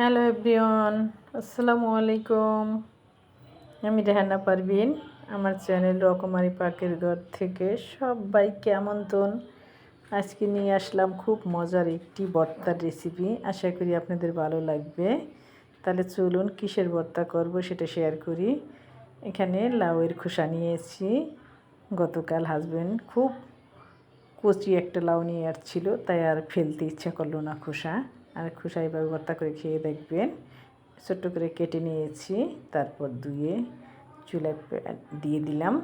Hello everyone, আসসালামু আলাইকুম। আমি রেহানা পারভিন। আমার চ্যানেল রকমারি পাকের ঘর থেকে সবাইকে আমন্ত্রণ। আজকে নিয়ে আসলাম খুব মজার একটি ভর্তার রেসিপি। আশা করি আপনাদের ভালো লাগবে। তাহলে চলুন কিসের ভর্তা করব সেটা শেয়ার করি। এখানে লাউয়ের খোসা নিয়েছি। গতকাল হাজবেন্ড খুব কচি একটা লাউ নিয়ে আসছিল, তাই আর ফেলতে ইচ্ছা করলো না খোসা। আর খোসা এভাবে ভর্তা করে খেয়ে দেখবেন। ছোট্ট করে কেটে নিয়েছি, তারপর ধুয়ে চুলায় দিয়ে দিলাম।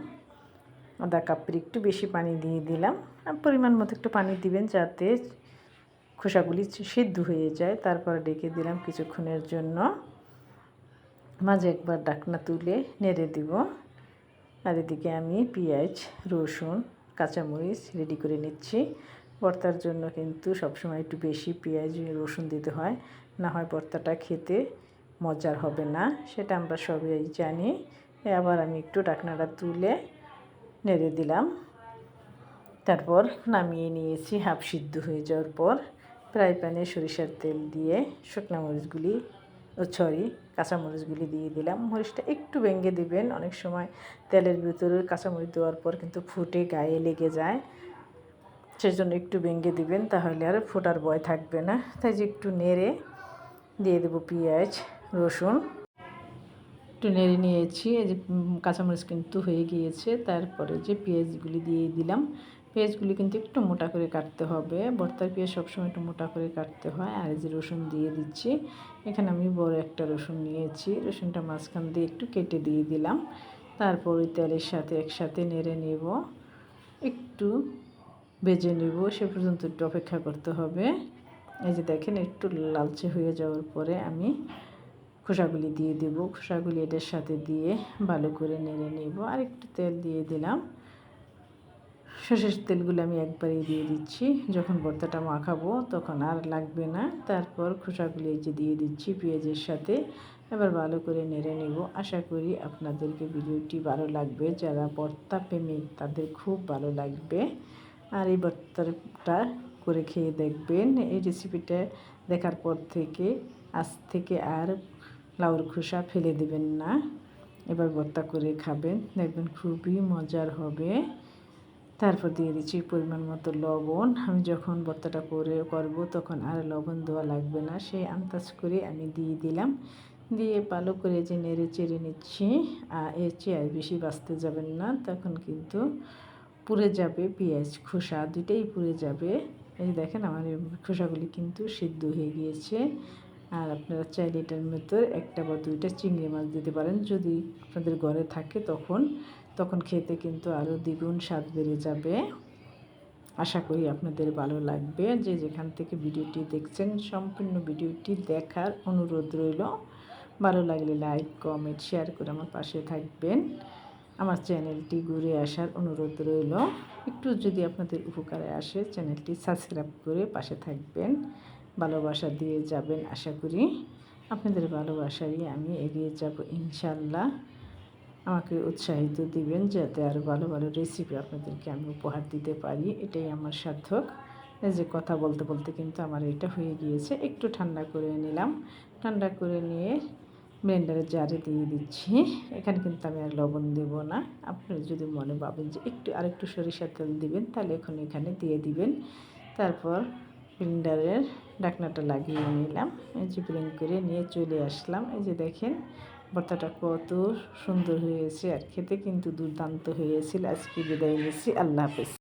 আধা কাপের একটু বেশি পানি দিয়ে দিলাম। আর পরিমাণ মতো একটু পানি দিবেন যাতে খোসাগুলি সিদ্ধ হয়ে যায়। তারপর ডেকে দিলাম কিছুক্ষণের জন্য। মাঝে একবার ঢাকনা তুলে নেড়ে দিব। আর এদিকে আমি পেঁয়াজ, রসুন, কাঁচামরিচ রেডি করে নিচ্ছি। ভর্তার জন্য কিন্তু সবসময় একটু বেশি পেঁয়াজ রসুন দিতে হয়, না হয় ভর্তাটা খেতে মজার হবে না, সেটা আমরা সবাই জানি। আবার আমি একটু ঢাকনাটা তুলে নেড়ে দিলাম। তারপর নামিয়ে নিয়েছি। হাফ সিদ্ধ হয়ে যাওয়ার পর ফ্রাই প্যানে সরিষার তেল দিয়ে শুকনো মরিচগুলি কাঁচামরিচগুলি দিয়ে দিলাম। মরিচটা একটু ভেঙে দিবেন, অনেক সময় তেলের ভিতরে কাঁচামরিচ দেওয়ার পর কিন্তু ফুটে গায়ে লেগে যায়, সেজন্য একটু ভেঙে দিবেন, তাহলে আর ফোটার ভয় থাকবে না। তাই যে একটু নেড়ে দিয়ে দেবো পেঁয়াজ, রসুন। একটু নেড়ে নিয়েছি। এই যে কাঁচামরিচ কিন্তু হয়ে গিয়েছে। তারপরে যে পেঁয়াজগুলি দিয়ে দিলাম। পেঁয়াজগুলি কিন্তু একটু মোটা করে কাটতে হবে। ভর্তার পেঁয়াজ সবসময় একটু মোটা করে কাটতে হয়। আর এই যে রসুন দিয়ে দিচ্ছি। এখানে আমি বড় একটা রসুন নিয়েছি। রসুনটা মাঝখান দিয়ে একটু কেটে দিয়ে দিলাম। তারপর ওই তেলের সাথে একসাথে নেড়ে নেব, একটু ভেজে নেব, সে পর্যন্ত একটু অপেক্ষা করতে হবে। এই যে দেখেন একটু লালচে হয়ে যাওয়ার পরে আমি খোসাগুলি দিয়ে দেব। খোসাগুলি এটার সাথে দিয়ে ভালো করে নেড়ে নেব। আর একটু তেল দিয়ে দিলাম। সর্ষের তেলগুলো আমি একবারেই দিয়ে দিচ্ছি, যখন ভর্তাটা মাখাবো তখন আর লাগবে না। তারপর খোসাগুলি এই যে দিয়ে দিচ্ছি পেঁয়াজের সাথে। এবার ভালো করে নেড়ে নেব। আশা করি আপনাদেরকে ভিডিওটি ভালো লাগবে। যারা ভর্তা প্রেমিক তাদের খুব ভালো লাগবে। আর এই ভর্তাটা করে খেয়ে দেখবেন। এই রেসিপিটা দেখার পর থেকে আজ থেকে আর লাউর খোসা ফেলে দেবেন না। এবার ভর্তা করে খাবেন, দেখবেন খুবই মজার হবে। তারপর দিয়ে দিচ্ছি পরিমাণ মতো লবণ। আমি যখন ভর্তাটা করব তখন আর লবণ দেওয়া লাগবে না, সেই আন্দাজ করে আমি দিয়ে দিলাম। দিয়ে ভালো করে যে নেড়ে চেড়ে নিচ্ছি। এর চেয়ে আর বেশি বাঁচতে যাবেন না, তখন কিন্তু পুড়ে যাবে। পেঁয়াজ খোসা দুইটাই পুড়ে যাবে। এই দেখেন আমার খোসাগুলি কিন্তু সিদ্ধ হয়ে গিয়েছে। আর আপনারা চাইলে এটার ভিতর একটা বা দুইটা চিংড়ি মাছ দিতে পারেন, যদি আপনাদের ঘরে থাকে তখন খেতে কিন্তু আরও দ্বিগুণ স্বাদ বেড়ে যাবে। আশা করি আপনাদের ভালো লাগবে। যে যেখান থেকে ভিডিওটি দেখছেন সম্পূর্ণ ভিডিওটি দেখার অনুরোধ রইল। ভালো লাগলে লাইক, কমেন্ট, শেয়ার করে আমার পাশে থাকবেন। আমার চ্যানেলটি ঘুরে আসার অনুরোধ রইল। একটু যদি আপনাদের উপকারে আসে চ্যানেলটি সাবস্ক্রাইব করে পাশে থাকবেন, ভালোবাসা দিয়ে যাবেন। আশা করি আপনাদের ভালোবাসারই আমি এগিয়ে যাব ইনশাল্লাহ। আমাকে উৎসাহিত দিবেন যাতে আরও ভালো ভালো রেসিপি আপনাদেরকে আমি উপহার দিতে পারি, এটাই আমার সার্থক। এই যে কথা বলতে বলতে কিন্তু আমার এটা হয়ে গিয়েছে। একটু ঠান্ডা করে নিলাম। ঠান্ডা করে নিয়ে ব্লেন্ডারের জারে দিয়ে দিচ্ছি। এখানে কিন্তু আমি আর লবণ দেব না। আপনি যদি মনে ভাবেন যে আরেকটু সরিষার তেল দিবেন, তাহলে এখানে দিয়ে দিবেন। তারপর ব্লেন্ডারের ঢাকনাটা লাগিয়ে নিলাম। এই যে ব্লেন্ড করে নিয়ে চলে আসলাম। এই যে দেখেন ভর্তাটা কত সুন্দর হয়েছে, আর খেতে কিন্তু দুর্দান্ত হয়েছিল। আজকে বিদায় নিচ্ছি। আল্লাহ হাফেজ।